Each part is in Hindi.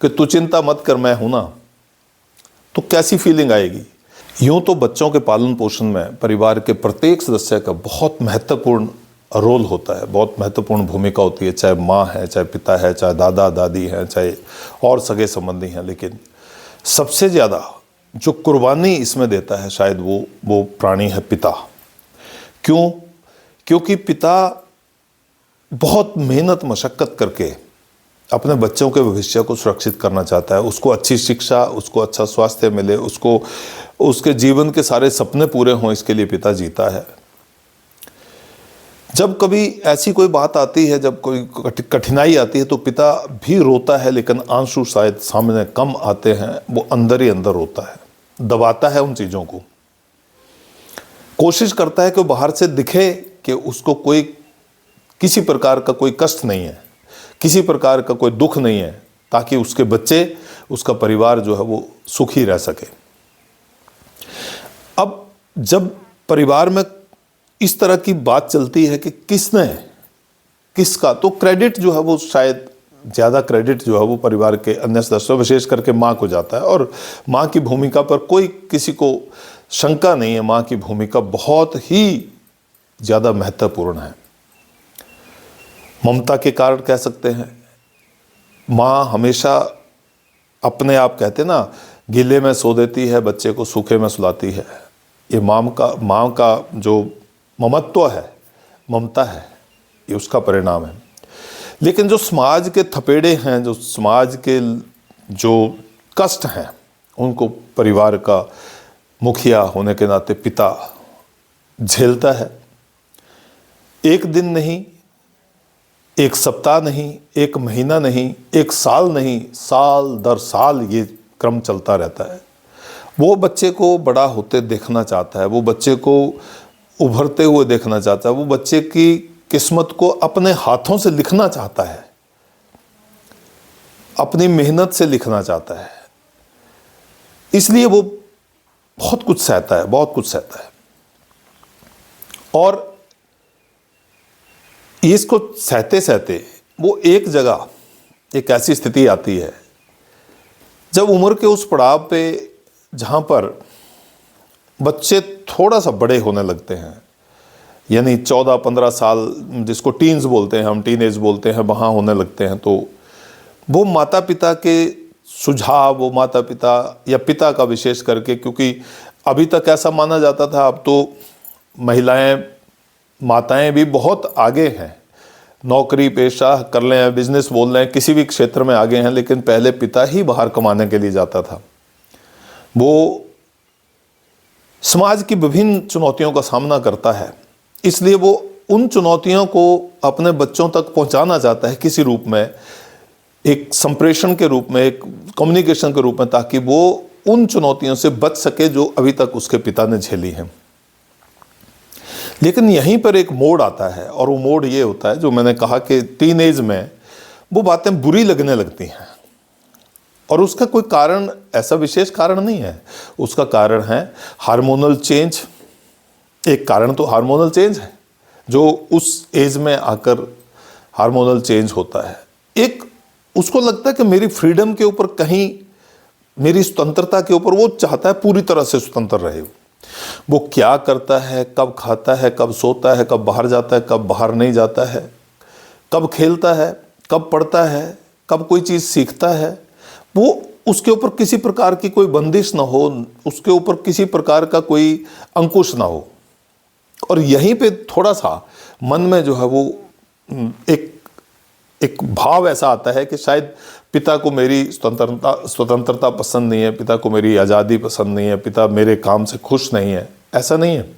कि तू चिंता मत कर, मैं हूं ना, तो कैसी फीलिंग आएगी। यूं तो बच्चों के पालन पोषण में परिवार के प्रत्येक सदस्य का बहुत महत्वपूर्ण रोल होता है, बहुत महत्वपूर्ण भूमिका होती है, चाहे माँ है, चाहे पिता है, चाहे दादा दादी हैं, चाहे और सगे संबंधी हैं। लेकिन सबसे ज़्यादा जो कुर्बानी इसमें देता है शायद वो प्राणी है पिता। क्यों? क्योंकि पिता बहुत मेहनत मशक्क़त करके अपने बच्चों के भविष्य को सुरक्षित करना चाहता है, उसको अच्छी शिक्षा, उसको अच्छा स्वास्थ्य मिले, उसको उसके जीवन के सारे सपने पूरे हों, इसके लिए पिता जीता है। जब कभी ऐसी कोई बात आती है, जब कोई कठिनाई आती है, तो पिता भी रोता है, लेकिन आंसू शायद सामने कम आते हैं, वो अंदर ही अंदर रोता है, दबाता है उन चीज़ों को, कोशिश करता है कि बाहर से दिखे कि उसको कोई किसी प्रकार का कोई कष्ट नहीं है, किसी प्रकार का कोई दुख नहीं है, ताकि उसके बच्चे, उसका परिवार जो है वो सुखी रह सके। अब जब परिवार में इस तरह की बात चलती है कि किसने किसका, तो क्रेडिट जो है वो शायद ज़्यादा क्रेडिट जो है वो परिवार के अन्य सदस्यों, विशेष करके माँ को जाता है। और माँ की भूमिका पर कोई किसी को शंका नहीं है, माँ की भूमिका बहुत ही ज़्यादा महत्वपूर्ण है। ममता के कारण कह सकते हैं, माँ हमेशा अपने आप कहते ना, गीले में सो देती है, बच्चे को सूखे में सुलाती है। ये माँ का जो ममत्व है, ममता है, ये उसका परिणाम है। लेकिन जो समाज के थपेड़े हैं, जो समाज के जो कष्ट हैं, उनको परिवार का मुखिया होने के नाते पिता झेलता है। एक दिन नहीं, एक सप्ताह नहीं, एक महीना नहीं, एक साल नहीं, साल दर साल ये क्रम चलता रहता है। वो बच्चे को बड़ा होते देखना चाहता है, वो बच्चे को उभरते हुए देखना चाहता है, वो बच्चे की किस्मत को अपने हाथों से लिखना चाहता है, अपनी मेहनत से लिखना चाहता है। इसलिए वो बहुत कुछ सहता है, बहुत कुछ सहता है। और इसको सहते सहते वो एक जगह एक ऐसी स्थिति आती है, जब उम्र के उस पड़ाव पे जहाँ पर बच्चे थोड़ा सा बड़े होने लगते हैं, यानी 14-15 साल, जिसको टीन्स बोलते हैं, हम टीनेज बोलते हैं, वहाँ होने लगते हैं, तो वो माता पिता के सुझाव, वो माता पिता या पिता का विशेष करके, क्योंकि अभी तक ऐसा माना जाता था, अब तो महिलाएं, माताएं भी बहुत आगे हैं, नौकरी पेशा कर लें, बिजनेस बोल लें, किसी भी क्षेत्र में आगे हैं। लेकिन पहले पिता ही बाहर कमाने के लिए जाता था। वो समाज की विभिन्न चुनौतियों का सामना करता है, इसलिए वो उन चुनौतियों को अपने बच्चों तक पहुंचाना चाहता है किसी रूप में, एक संप्रेषण के रूप में, एक कम्युनिकेशन के रूप में, ताकि वो उन चुनौतियों से बच सके जो अभी तक उसके पिता ने झेली हैं। लेकिन यहीं पर एक मोड़ आता है, और वो मोड़ ये होता है, जो मैंने कहा कि टीनेज में वो बातें बुरी लगने लगती हैं, और उसका कोई कारण, ऐसा विशेष कारण नहीं है, उसका कारण है हार्मोनल चेंज। एक कारण तो हार्मोनल चेंज है, जो उस एज में आकर हार्मोनल चेंज होता है। एक उसको लगता है कि मेरी फ्रीडम के ऊपर, कहीं मेरी स्वतंत्रता के ऊपर, वो चाहता है पूरी तरह से स्वतंत्र रहे। वो क्या करता है, कब खाता है, कब सोता है, कब बाहर जाता है, कब बाहर नहीं जाता है, कब खेलता है, कब पढ़ता है, कब कोई चीज़ सीखता है, वो उसके ऊपर किसी प्रकार की कोई बंदिश ना हो, उसके ऊपर किसी प्रकार का कोई अंकुश ना हो। और यहीं पे थोड़ा सा मन में जो है वो एक भाव ऐसा आता है कि शायद पिता को मेरी स्वतंत्रता पसंद नहीं है, पिता को मेरी आज़ादी पसंद नहीं है, पिता मेरे काम से खुश नहीं है। ऐसा नहीं है,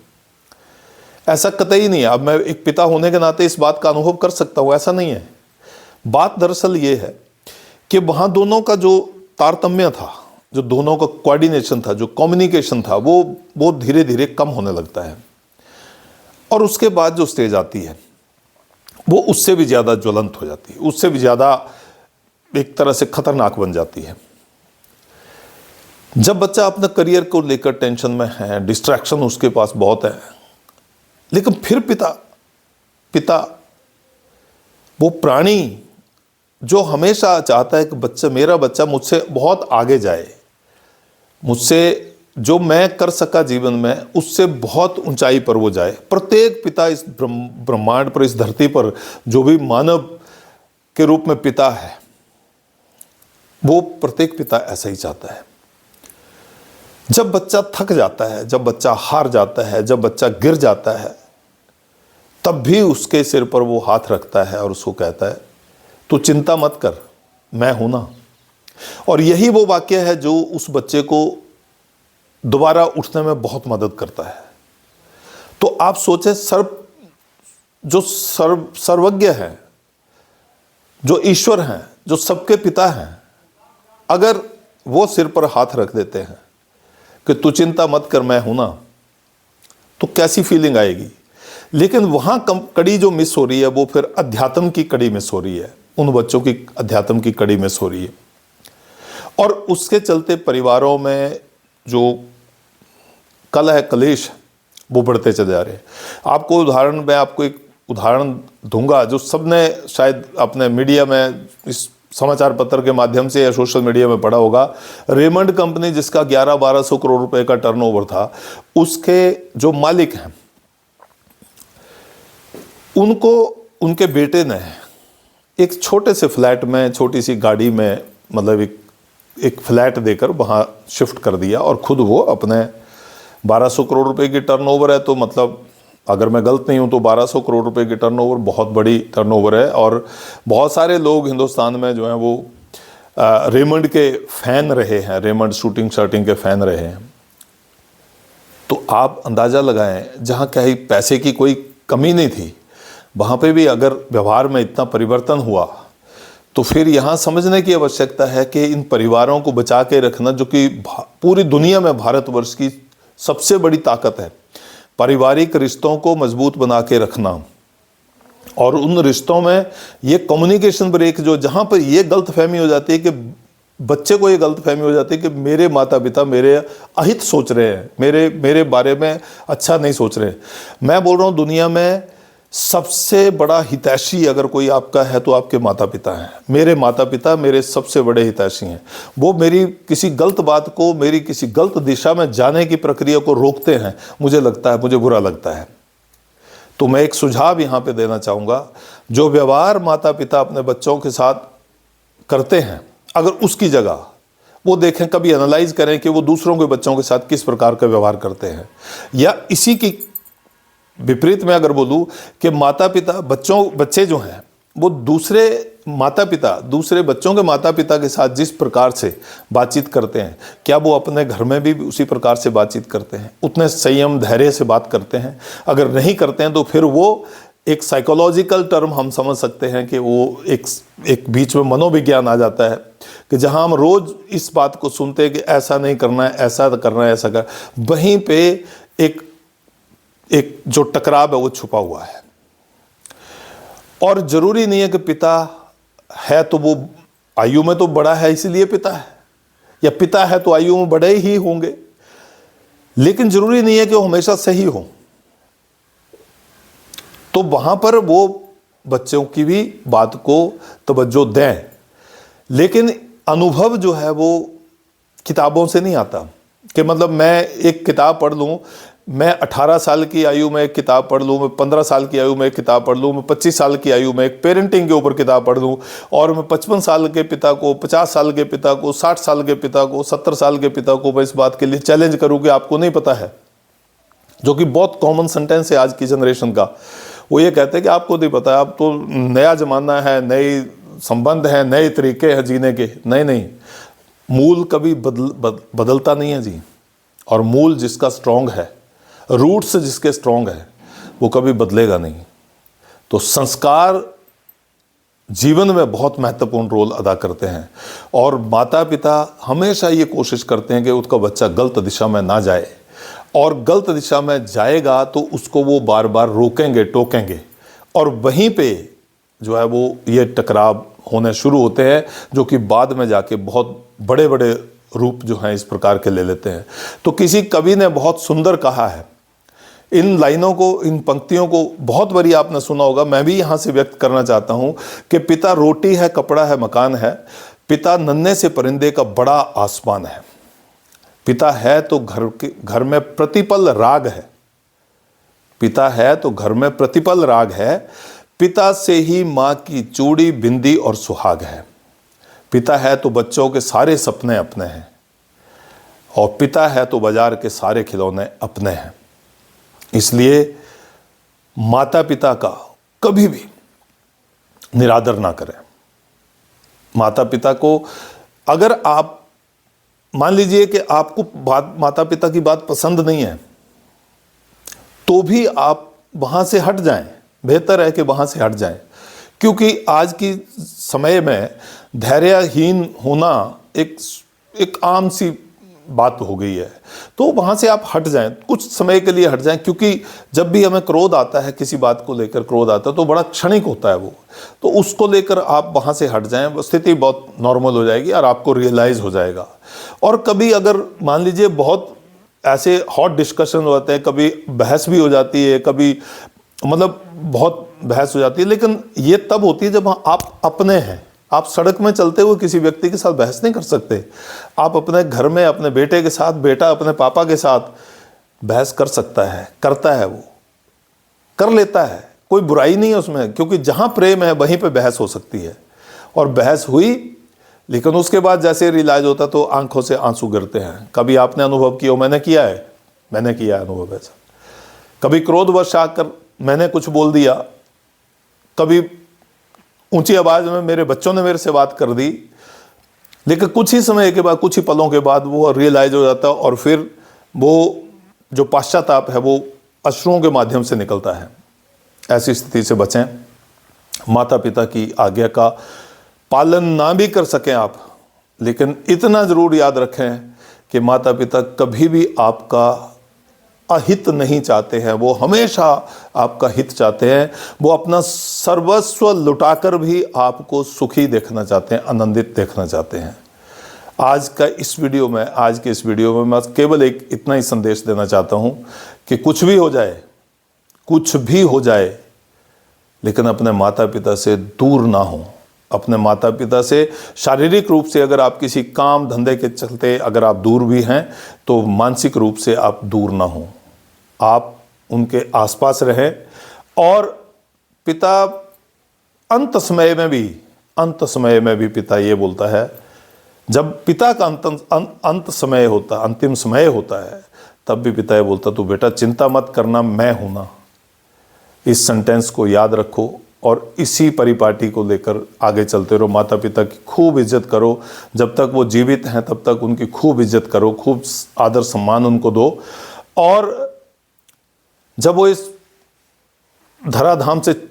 ऐसा कतई नहीं है। अब मैं एक पिता होने के नाते इस बात का अनुभव कर सकता हूँ, ऐसा नहीं है। बात दरअसल ये है कि वहाँ दोनों का जो तारतम्य था, जो दोनों का कोऑर्डिनेशन था, जो कम्युनिकेशन था, वो धीरे धीरे कम होने लगता है। और उसके बाद जो स्टेज आती है वो उससे भी ज़्यादा ज्वलंत हो जाती है, उससे भी ज़्यादा एक तरह से खतरनाक बन जाती है। जब बच्चा अपने करियर को लेकर टेंशन में है, डिस्ट्रैक्शन उसके पास बहुत है, लेकिन फिर पिता वो प्राणी जो हमेशा चाहता है कि बच्चा, मेरा बच्चा मुझसे बहुत आगे जाए, मुझसे जो मैं कर सका जीवन में उससे बहुत ऊंचाई पर वो जाए। प्रत्येक पिता इस ब्रह्मांड पर, इस धरती पर जो भी मानव के रूप में पिता है, वो प्रत्येक पिता ऐसा ही चाहता है। जब बच्चा थक जाता है, जब बच्चा हार जाता है, जब बच्चा गिर जाता है, तब भी उसके सिर पर वो हाथ रखता है और उसको कहता है, तू चिंता मत कर, मैं हूं ना। और यही वो वाक्य है जो उस बच्चे को दोबारा उठने में बहुत मदद करता है। तो आप सोचें, सर्वज्ञ है, जो ईश्वर हैं, जो सबके पिता हैं, अगर वो सिर पर हाथ रख देते हैं कि तू चिंता मत कर, मैं हूं ना, तो कैसी फीलिंग आएगी। लेकिन वहां कड़ी जो मिस हो रही है वो फिर अध्यात्म की कड़ी मिस हो रही है, उन बच्चों की अध्यात्म की कड़ी मिस हो रही है। और उसके चलते परिवारों में जो कलह कलेश वो बढ़ते चले जा रहे हैं। मैं आपको एक उदाहरण दूंगा जो सबने शायद अपने मीडिया में, इस समाचार पत्र के माध्यम से या सोशल मीडिया में पढ़ा होगा। रेमंड कंपनी, जिसका 1100-1200 करोड़ रुपए का टर्नओवर था, उसके जो मालिक हैं उनको उनके बेटे ने एक छोटे से फ्लैट में, छोटी सी गाड़ी में, मतलब एक फ्लैट देकर वहाँ शिफ्ट कर दिया। और खुद वो अपने 1200 करोड़ रुपए की टर्नओवर है, तो मतलब अगर मैं गलत नहीं हूँ तो 1200 करोड़ रुपए की टर्नओवर बहुत बड़ी टर्नओवर है। और बहुत सारे लोग हिंदुस्तान में जो हैं वो रेमंड के फ़ैन रहे हैं, रेमंड शूटिंग के फ़ैन रहे हैं। तो आप अंदाज़ा लगाएं, जहाँ कहीं पैसे की कोई कमी नहीं थी, वहाँ पे भी अगर व्यवहार में इतना परिवर्तन हुआ, तो फिर यहाँ समझने की आवश्यकता है कि इन परिवारों को बचा के रखना, जो कि पूरी दुनिया में भारतवर्ष की सबसे बड़ी ताकत है, पारिवारिक रिश्तों को मजबूत बना के रखना। और उन रिश्तों में ये कम्युनिकेशन ब्रेक, जो जहाँ पर ये गलतफहमी हो जाती है कि बच्चे को ये गलतफहमी हो जाती है कि मेरे माता पिता मेरे अहित सोच रहे हैं, मेरे बारे में अच्छा नहीं सोच रहे। मैं बोल रहा हूँ, दुनिया में सबसे बड़ा हितैषी अगर कोई आपका है तो आपके माता पिता हैं। मेरे माता पिता मेरे सबसे बड़े हितैषी हैं। वो मेरी किसी गलत बात को, मेरी किसी गलत दिशा में जाने की प्रक्रिया को रोकते हैं। मुझे लगता है, मुझे बुरा लगता है। तो मैं एक सुझाव यहाँ पे देना चाहूँगा, जो व्यवहार माता पिता अपने बच्चों के साथ करते हैं, अगर उसकी जगह वो देखें, कभी एनालाइज करें कि वो दूसरों के बच्चों के साथ किस प्रकार का व्यवहार करते हैं। या इसी की विपरीत में अगर बोलूँ कि माता पिता बच्चे जो हैं वो दूसरे बच्चों के माता पिता के साथ जिस प्रकार से बातचीत करते हैं, क्या वो अपने घर में भी उसी प्रकार से बातचीत करते हैं, उतने संयम धैर्य से बात करते हैं? अगर नहीं करते हैं तो फिर वो एक साइकोलॉजिकल टर्म हम समझ सकते हैं कि वो एक बीच में मनोविज्ञान आ जाता है कि जहां हम रोज इस बात को सुनते हैं कि ऐसा नहीं करना है, ऐसा करना है, ऐसा कर, वहीं पे एक जो टकराव है वो छुपा हुआ है। और जरूरी नहीं है कि पिता है तो वो आयु में तो बड़ा है इसलिए पिता है, या पिता है तो आयु में बड़े ही होंगे, लेकिन जरूरी नहीं है कि वो हमेशा सही हो। तो वहां पर वो बच्चों की भी बात को तवज्जो दें। लेकिन अनुभव जो है वो किताबों से नहीं आता कि मतलब मैं एक किताब पढ़ लूँ, मैं 18 साल की आयु में एक किताब पढ़ लूँ, मैं 15 साल की आयु में एक किताब पढ़ लूँ, मैं 25 साल की आयु में एक पेरेंटिंग के ऊपर किताब पढ़ लूँ, और मैं 55 साल के पिता को, 50 साल के पिता को, 60 साल के पिता को, 70 साल के पिता को मैं इस बात के लिए चैलेंज करूँ कि आपको नहीं पता है, जो कि बहुत कॉमन सेंटेंस है आज की जनरेशन का। वो ये कहते हैं कि आपको नहीं पता, आप तो नया ज़माना है, नए संबंध हैं, नए तरीके हैं जीने के। नहीं, मूल कभी बदलता नहीं है जी। और मूल जिसका स्ट्रॉन्ग है, रूट्स जिसके स्ट्रॉन्ग है, वो कभी बदलेगा नहीं। तो संस्कार जीवन में बहुत महत्वपूर्ण रोल अदा करते हैं, और माता पिता हमेशा ये कोशिश करते हैं कि उसका बच्चा गलत दिशा में ना जाए, और गलत दिशा में जाएगा तो उसको वो बार बार रोकेंगे, टोकेंगे, और वहीं पे जो है वो ये टकराव होने शुरू होते हैं, जो कि बाद में जाके बहुत बड़े बड़े रूप जो हैं इस प्रकार के ले लेते हैं। तो किसी कवि ने बहुत सुंदर कहा है, इन लाइनों को, इन पंक्तियों को बहुत बारी आपने सुना होगा, मैं भी यहाँ से व्यक्त करना चाहता हूँ कि पिता रोटी है, कपड़ा है, मकान है, पिता नन्हे से परिंदे का बड़ा आसमान है। पिता है तो घर में प्रतिपल राग है। पिता है तो घर में प्रतिपल राग है। पिता से ही माँ की चूड़ी, बिंदी और सुहाग है। पिता है तो बच्चों के सारे सपने अपने हैं, और पिता है तो बाजार के सारे खिलौने अपने हैं। इसलिए माता पिता का कभी भी निरादर ना करें। माता पिता को, अगर आप मान लीजिए कि आपको माता पिता की बात पसंद नहीं है, तो भी आप वहाँ से हट जाएं। बेहतर है कि वहाँ से हट जाएं, क्योंकि आज की समय में धैर्यहीन होना एक आम सी बात हो गई है। तो वहाँ से आप हट जाएं, कुछ समय के लिए हट जाएं, क्योंकि जब भी हमें क्रोध आता है, किसी बात को लेकर क्रोध आता है, तो बड़ा क्षणिक होता है वो। तो उसको लेकर आप वहाँ से हट जाएं, स्थिति बहुत नॉर्मल हो जाएगी और आपको रियलाइज़ हो जाएगा। और कभी अगर मान लीजिए बहुत ऐसे हॉट डिस्कशन होते हैं, कभी बहस भी हो जाती है, कभी मतलब बहुत बहस हो जाती है, लेकिन ये तब होती है जब आप अपने हैं। आप सड़क में चलते हुए किसी व्यक्ति के साथ बहस नहीं कर सकते। आप अपने घर में अपने बेटे के साथ, बेटा अपने पापा के साथ बहस कर सकता है, करता है, वो कर लेता है, कोई बुराई नहीं है उसमें, क्योंकि जहाँ प्रेम है वहीं पे बहस हो सकती है। और बहस हुई, लेकिन उसके बाद जैसे रियलाइज होता तो आंखों से आंसू गिरते हैं। कभी आपने अनुभव किया? मैंने किया है अनुभव ऐसा। कभी क्रोधवश आकर मैंने कुछ बोल दिया, कभी ऊंची आवाज में मेरे बच्चों ने मेरे से बात कर दी, लेकिन कुछ ही समय के बाद, कुछ ही पलों के बाद वो रियलाइज हो जाता है, और फिर वो जो पश्चाताप है वो अश्रुओं के माध्यम से निकलता है। ऐसी स्थिति से बचें। माता पिता की आज्ञा का पालन ना भी कर सकें आप, लेकिन इतना जरूर याद रखें कि माता पिता कभी भी आपका अहित नहीं चाहते हैं, वो हमेशा आपका हित चाहते हैं। वो अपना सर्वस्व लुटाकर भी आपको सुखी देखना चाहते हैं, आनंदित देखना चाहते हैं। आज के इस वीडियो में मैं केवल एक इतना ही संदेश देना चाहता हूं कि कुछ भी हो जाए, लेकिन अपने माता पिता से दूर ना हो। अपने माता पिता से शारीरिक रूप से अगर आप किसी काम धंधे के चलते अगर आप दूर भी हैं, तो मानसिक रूप से आप दूर ना हो। आप उनके आसपास रहें। और पिता अंत समय में भी पिता ये बोलता है, जब पिता का अंतिम समय होता है, तब भी पिता ये बोलता, तू बेटा चिंता मत करना, मैं हूं ना। इस सेंटेंस को याद रखो और इसी परिपाटी को लेकर आगे चलते रहो। माता पिता की खूब इज्जत करो, जब तक वो जीवित हैं तब तक उनकी खूब इज्जत करो, खूब आदर सम्मान उनको दो। और जब वो इस धराधाम से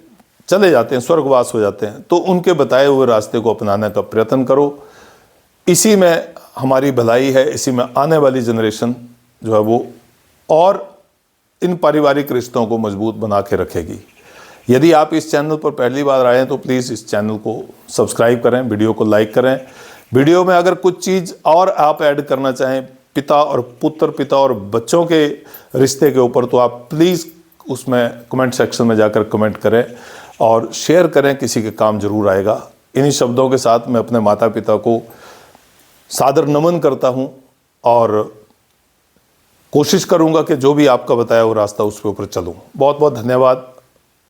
चले जाते हैं, स्वर्गवास हो जाते हैं, तो उनके बताए हुए रास्ते को अपनाने का प्रयत्न करो। इसी में हमारी भलाई है, इसी में आने वाली जनरेशन जो है वो और इन पारिवारिक रिश्तों को मजबूत बना के रखेगी। यदि आप इस चैनल पर पहली बार आए हैं तो प्लीज़ इस चैनल को सब्सक्राइब करें, वीडियो को लाइक करें। वीडियो में अगर कुछ चीज़ और आप ऐड करना चाहें पिता और पुत्र, पिता और बच्चों के रिश्ते के ऊपर, तो आप प्लीज़ उसमें कमेंट सेक्शन में जाकर कमेंट करें और शेयर करें, किसी के काम जरूर आएगा। इन्हीं शब्दों के साथ मैं अपने माता पिता को सादर नमन करता हूं और कोशिश करूंगा कि जो भी आपका बताया वो रास्ता उसके ऊपर चलूं। बहुत बहुत धन्यवाद।